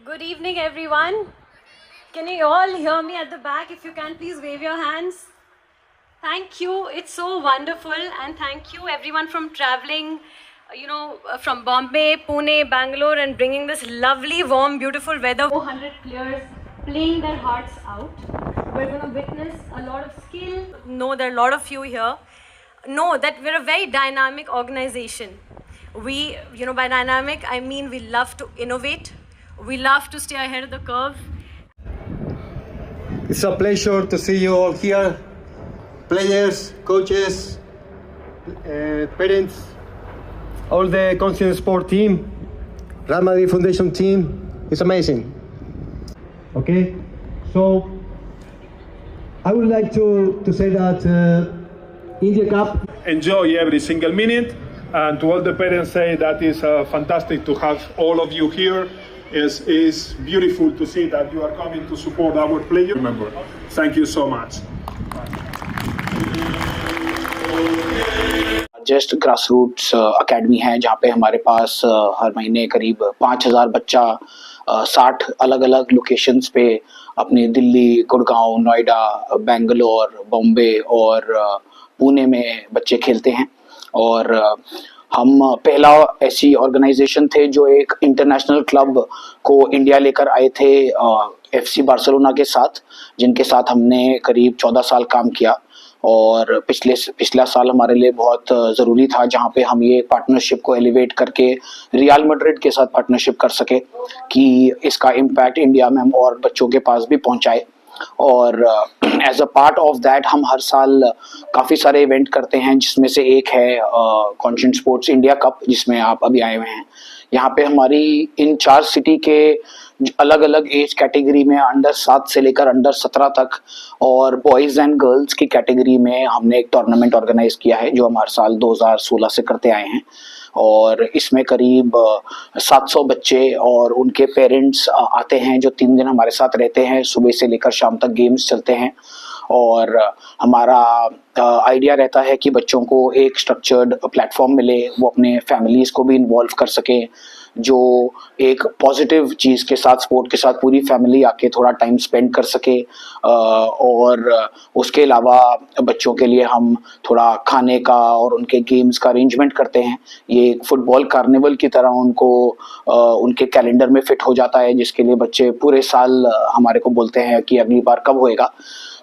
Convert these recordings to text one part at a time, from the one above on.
Good evening, everyone. Can you all hear me at the back? If you can, please wave your hands. Thank you. It's so wonderful. And thank you, everyone, from traveling, from Bombay, Pune, Bangalore, and bringing this lovely, warm, beautiful weather. 400 players playing their hearts out. We're going to witness a lot of skill. Know there are a lot of you here. Know that we're a very dynamic organization. We, by dynamic, I mean we love to innovate. We love to stay ahead of the curve. It's a pleasure to see you all here. Players, coaches, parents, all the Conscience Sport team, Real Madrid Foundation team. It's amazing. Okay, so I would like to say that India Cup. Enjoy every single minute, and to all the parents say that is fantastic to have all of you here. It's beautiful to see that you are coming to support our players. Remember, thank you so much. Just grassroots academy है जहाँ पे हमारे पास हर महीने करीब 5000 बच्चा 60 अलग अलग locations पे अपनी दिल्ली, गुड़गांव, नोएडा, बेंगलोर, बॉम्बे और पुणे में बच्चे खेलते हैं। और हम पहला ऐसी ऑर्गेनाइजेशन थे जो एक इंटरनेशनल क्लब को इंडिया लेकर आए थे FC बार्सिलोना के साथ, जिनके साथ हमने करीब 14 साल काम किया। और पिछला साल हमारे लिए बहुत ज़रूरी था जहां पे हम ये पार्टनरशिप को एलिवेट करके रियल मैड्रिड के साथ पार्टनरशिप कर सके कि इसका इम्पैक्ट इंडिया में हम और बच्चों के पास भी पहुंचाए। और as a part of that हम हर साल काफ़ी सारे इवेंट करते हैं, जिसमें से एक है कॉन्शियस स्पोर्ट्स इंडिया कप, जिसमें आप अभी आए हुए हैं। यहाँ पे हमारी इन 4 सिटी के अलग अलग एज कैटेगरी में अंडर 7 से लेकर अंडर 17 तक और बॉयज़ एंड गर्ल्स की कैटेगरी में हमने एक टूर्नामेंट ऑर्गेनाइज किया है, जो हम हर साल 2016 से करते आए हैं। और इसमें करीब 700 बच्चे और उनके पेरेंट्स आते हैं, जो 3 दिन हमारे साथ रहते हैं। सुबह से लेकर शाम तक गेम्स चलते हैं। और हमारा आइडिया रहता है कि बच्चों को एक स्ट्रक्चर्ड प्लेटफॉर्म मिले, वो अपने फैमिलीज़ को भी इन्वॉल्व कर सकें, जो एक पॉजिटिव चीज़ के साथ, स्पोर्ट के साथ पूरी फैमिली आके थोड़ा टाइम स्पेंड कर सके। और उसके अलावा बच्चों के लिए हम थोड़ा खाने का और उनके गेम्स का अरेंजमेंट करते हैं। ये एक फुटबॉल कार्निवल की तरह उनको उनके कैलेंडर में फिट हो जाता है, जिसके लिए बच्चे पूरे साल हमारे को बोलते हैं कि अगली बार कब होएगा।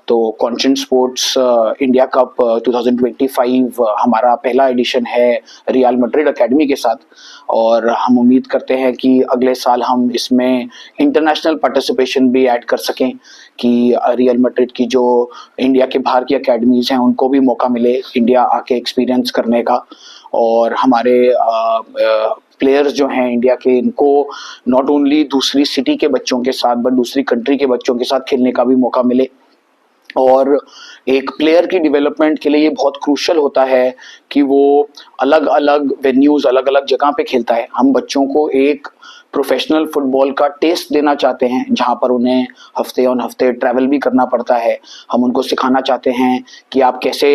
तो कॉन्शियस स्पोर्ट्स इंडिया कप 2025 हमारा पहला एडिशन है रियल मैड्रिड एकेडमी के साथ। और हम उम्मीद करते हैं कि अगले साल हम इसमें इंटरनेशनल पार्टिसिपेशन भी ऐड कर सकें, कि रियल मैड्रिड की जो इंडिया के बाहर की एकेडमीज़ हैं उनको भी मौका मिले इंडिया आके एक्सपीरियंस करने का। और हमारे प्लेयर्स जो हैं इंडिया के, इनको नॉट ओनली दूसरी सिटी के बच्चों के साथ बट दूसरी कंट्री के बच्चों के साथ खेलने का भी मौका मिले। और एक प्लेयर की डेवलपमेंट के लिए ये बहुत क्रूशल होता है कि वो अलग अलग वेन्यूज़, अलग अलग जगह पे खेलता है। हम बच्चों को एक प्रोफेशनल फुटबॉल का टेस्ट देना चाहते हैं, जहां पर उन्हें हफ्ते ऑन हफ्ते ट्रैवल भी करना पड़ता है। हम उनको सिखाना चाहते हैं कि आप कैसे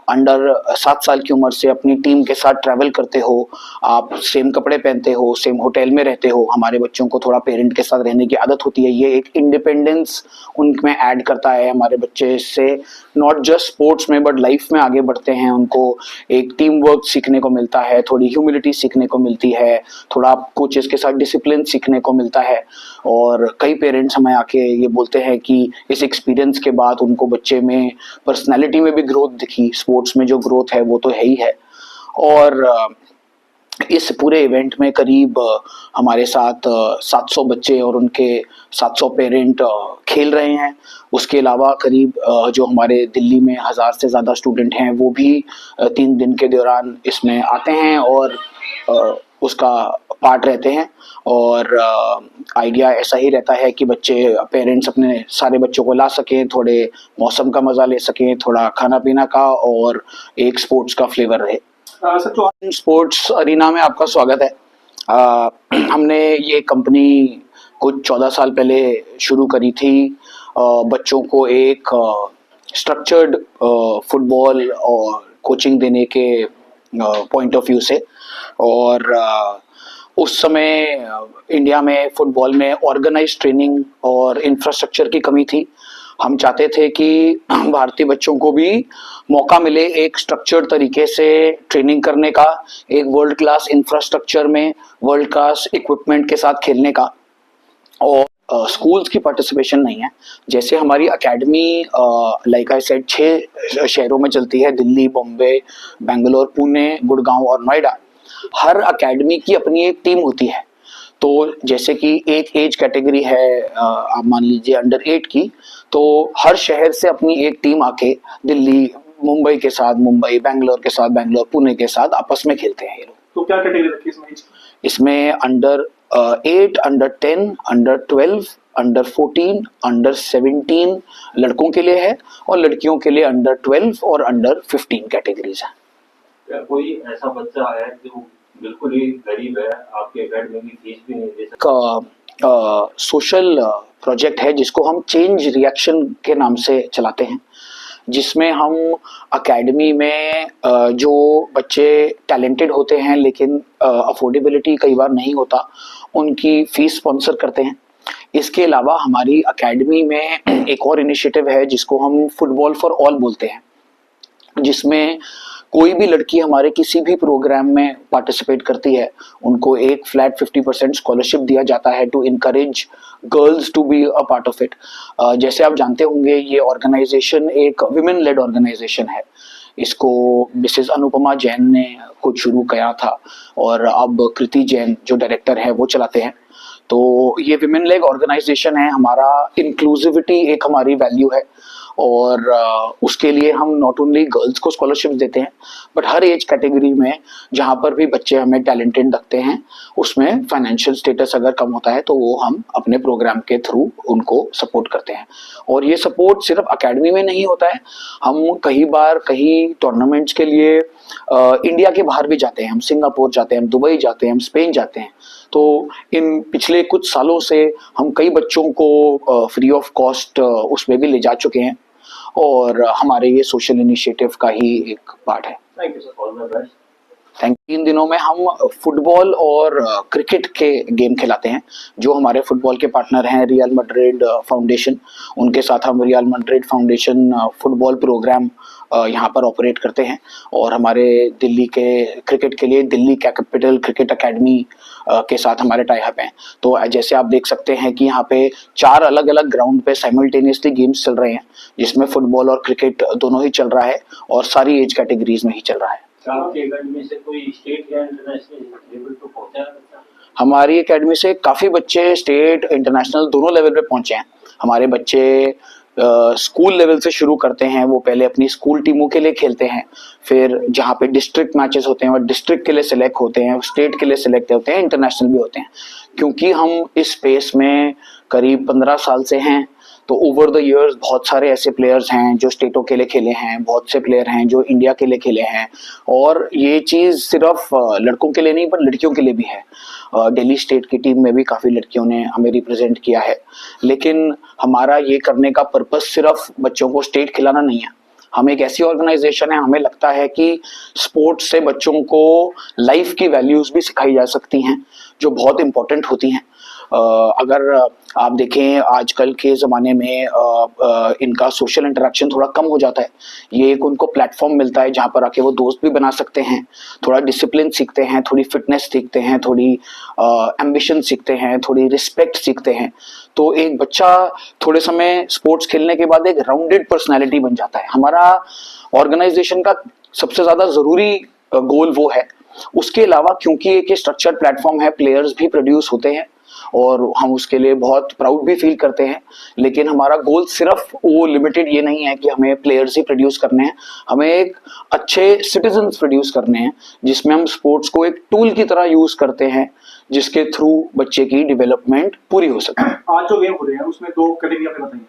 अंडर 7 साल की उम्र से अपनी टीम के साथ ट्रैवल करते हो, आप सेम कपड़े पहनते हो, सेम होटल में रहते हो। हमारे बच्चों को थोड़ा पेरेंट के साथ रहने की आदत होती है। ये एक इंडिपेंडेंस उनमें ऐड करता है। हमारे बच्चे इससे नॉट जस्ट स्पोर्ट्स में बट लाइफ में आगे बढ़ते हैं। उनको एक टीम वर्क सीखने को मिलता है, थोड़ी ह्यूमिलिटी सीखने को मिलती है, थोड़ा कोचेस के साथ डिसिप्लिन सीखने को मिलता है। और कई पेरेंट्स हमें आके ये बोलते हैं कि इस एक्सपीरियंस के बाद उनको बच्चे में पर्सनैलिटी में भी ग्रोथ दिखी। स्पोर्ट्स में जो ग्रोथ है वो तो है ही है। और इस पूरे इवेंट में करीब हमारे साथ 700 बच्चे और उनके 700 पेरेंट खेल रहे हैं। उसके अलावा करीब जो हमारे दिल्ली में 1000 से ज़्यादा स्टूडेंट हैं वो भी 3 दिन के दौरान इसमें आते हैं और उसका पार्ट रहते हैं। और आइडिया ऐसा ही रहता है कि पेरेंट्स अपने सारे बच्चों को ला सकें, थोड़े मौसम का मज़ा ले सकें, थोड़ा खाना पीना का, और एक स्पोर्ट्स का फ्लेवर रहे। स्पोर्ट्स अरीना में आपका स्वागत है। हमने ये कंपनी कुछ 14 साल पहले शुरू करी थी बच्चों को एक स्ट्रक्चर्ड फुटबॉल और कोचिंग देने के पॉइंट ऑफ व्यू से। और उस समय इंडिया में फुटबॉल में ऑर्गेनाइज ट्रेनिंग और इंफ्रास्ट्रक्चर की कमी थी। हम चाहते थे कि भारतीय बच्चों को भी मौका मिले एक स्ट्रक्चर्ड तरीके से ट्रेनिंग करने का, एक वर्ल्ड क्लास इंफ्रास्ट्रक्चर में वर्ल्ड क्लास इक्विपमेंट के साथ खेलने का। और स्कूल्स की पार्टिसिपेशन नहीं है। जैसे हमारी एकेडमी लाइक आई सेड 6 शहरों में चलती है, दिल्ली, बॉम्बे, बेंगलोर, पुणे, गुड़गांव और नोएडा। हर एकेडमी की अपनी एक टीम होती है। तो जैसे कि एक एज कैटेगरी है आप मान लीजिए अंडर 8 की, तो हर शहर से अपनी एक टीम आके दिल्ली, मुंबई के साथ मुंबई, बेंगलोर के साथ बेंगलोर, पुणे के साथ आपस में खेलते हैं ये लोग। तो क्या कैटेगरी रखी इसमें? इसमें under 8, under 10, under 12, under 14, under 17 लड़कों के लिए है, और लड़कियों के लिए अंडर 12 और अंडर 15 कैटेगरीज है। क्या कोई ऐसा बच्चा है जो बिल्कुल ही गरीब है, आपके एकेडमी की फीस भी नहीं दे सकता? सोशल प्रोजेक्ट है जिसको हम चेंज रिएक्शन के नाम से चलाते हैं, जिसमें हम एकेडमी में जो बच्चे टैलेंटेड होते हैं लेकिन अफोर्डेबिलिटी कई बार नहीं होता, उनकी फीस स्पॉन्सर करते हैं। इसके अलावा हमारी एकेडमी में एक और इनिशिएटिव है जिसको हम फुटबॉल फॉर ऑल बोलते हैं, जिसमें कोई भी लड़की हमारे किसी भी प्रोग्राम में पार्टिसिपेट करती है, उनको एक फ्लैट 50% स्कॉलरशिप दिया जाता है to encourage girls to be a part of it. जैसे आप जानते होंगे ये ऑर्गेनाइजेशन एक विमेन लेड ऑर्गेनाइजेशन है। इसको मिसेस अनुपमा जैन ने खुद शुरू किया था और अब कृति जैन जो डायरेक्टर है वो चलाते हैं। तो ये विमेन लेड ऑर्गेनाइजेशन है। हमारा इंक्लूसिविटी एक हमारी वैल्यू है, और उसके लिए हम नॉट ओनली गर्ल्स को स्कॉलरशिप देते हैं, बट हर एज कैटेगरी में जहाँ पर भी बच्चे हमें टैलेंटेड लगते हैं उसमें फाइनेंशियल स्टेटस अगर कम होता है तो वो हम अपने प्रोग्राम के थ्रू उनको सपोर्ट करते हैं। और ये सपोर्ट सिर्फ एकेडमी में नहीं होता है, हम कई टूर्नामेंट्स के लिए इंडिया के बाहर भी जाते हैं। हम सिंगापुर जाते हैं, हम दुबई जाते हैं, हम स्पेन जाते हैं। तो इन पिछले कुछ सालों से हम कई बच्चों को फ्री ऑफ कॉस्ट उसमें भी ले जा चुके हैं, और हमारे ये सोशल इनिशिएटिव का ही एक पार्ट है। Thank you sir, all the best. Thank you. इन दिनों में हम फुटबॉल और क्रिकेट के गेम खिलाते हैं। जो हमारे फुटबॉल के पार्टनर हैं रियल मैड्रिड फाउंडेशन, उनके साथ हम Real Madrid foundation football program यहाँ पर ऑपरेट करते हैं। और हमारे दिल्ली के क्रिकेट के लिए दिल्ली कैपिटल क्रिकेट एकेडमी के साथ हमारे टाई अप हैं। तो जैसे आप देख सकते हैं कि यहाँ पे 4 अलग अलग ग्राउंड पे साइमल्टेनियसली गेम्स चल रहे हैं, जिसमें फुटबॉल और क्रिकेट दोनों ही चल रहा है और सारी एज कैटेगरीज में ही चल रहा है। आपकी एकेडमी से कोई स्टेट या इंटरनेशनल लेवल पे पहुंचा है? हमारी एकेडमी से काफ़ी बच्चे स्टेट इंटरनेशनल दोनों लेवल पे पहुंचे हैं। हमारे बच्चे स्कूल लेवल से शुरू करते हैं, वो पहले अपनी स्कूल टीमों के लिए खेलते हैं, फिर जहाँ पे डिस्ट्रिक्ट मैचेस होते हैं वो डिस्ट्रिक्ट के लिए सिलेक्ट होते हैं, स्टेट के लिए सिलेक्ट होते हैं, इंटरनेशनल भी होते हैं। क्योंकि हम इस स्पेस में करीब 15 साल से हैं, तो ओवर द इयर्स बहुत सारे ऐसे प्लेयर्स हैं जो स्टेटों के लिए खेले हैं, बहुत से प्लेयर हैं जो इंडिया के लिए खेले हैं। और ये चीज़ सिर्फ लड़कों के लिए नहीं पर लड़कियों के लिए भी है। दिल्ली स्टेट की टीम में भी काफ़ी लड़कियों ने हमें रिप्रेजेंट किया है। लेकिन हमारा ये करने का पर्पस सिर्फ बच्चों को स्टेट खिलाना नहीं है। हम एक ऐसी ऑर्गेनाइजेशन है, हमें लगता है कि स्पोर्ट्स से बच्चों को लाइफ की वैल्यूज़ भी सिखाई जा सकती हैं जो बहुत इंपॉर्टेंट होती हैं। अगर आप देखें आजकल के ज़माने में इनका सोशल इंटरेक्शन थोड़ा कम हो जाता है। ये एक उनको प्लेटफॉर्म मिलता है जहाँ पर आके वो दोस्त भी बना सकते हैं, थोड़ा डिसिप्लिन सीखते हैं, थोड़ी फिटनेस सीखते हैं, थोड़ी एम्बिशन सीखते हैं, थोड़ी रिस्पेक्ट सीखते हैं। तो एक बच्चा थोड़े समय स्पोर्ट्स खेलने के बाद एक राउंडेड पर्सनैलिटी बन जाता है। हमारा ऑर्गेनाइजेशन का सबसे ज़्यादा ज़रूरी गोल वो है। उसके अलावा क्योंकि एक स्ट्रक्चर्ड प्लेटफॉर्म है, प्लेयर्स भी प्रोड्यूस होते हैं और हम उसके लिए बहुत प्राउड भी फील करते हैं, लेकिन हमारा गोल सिर्फ वो लिमिटेड ये नहीं है कि हमें प्लेयर्स ही प्रोड्यूस करने हैं, हमें एक अच्छे सिटीजन्स प्रोड्यूस करने हैं जिसमें हम स्पोर्ट्स को एक टूल की तरह यूज करते हैं जिसके थ्रू बच्चे की डेवलपमेंट पूरी हो सके। आज जो गेम हो रहे हैं उसमें 2 कैटेगरी आपने बताई,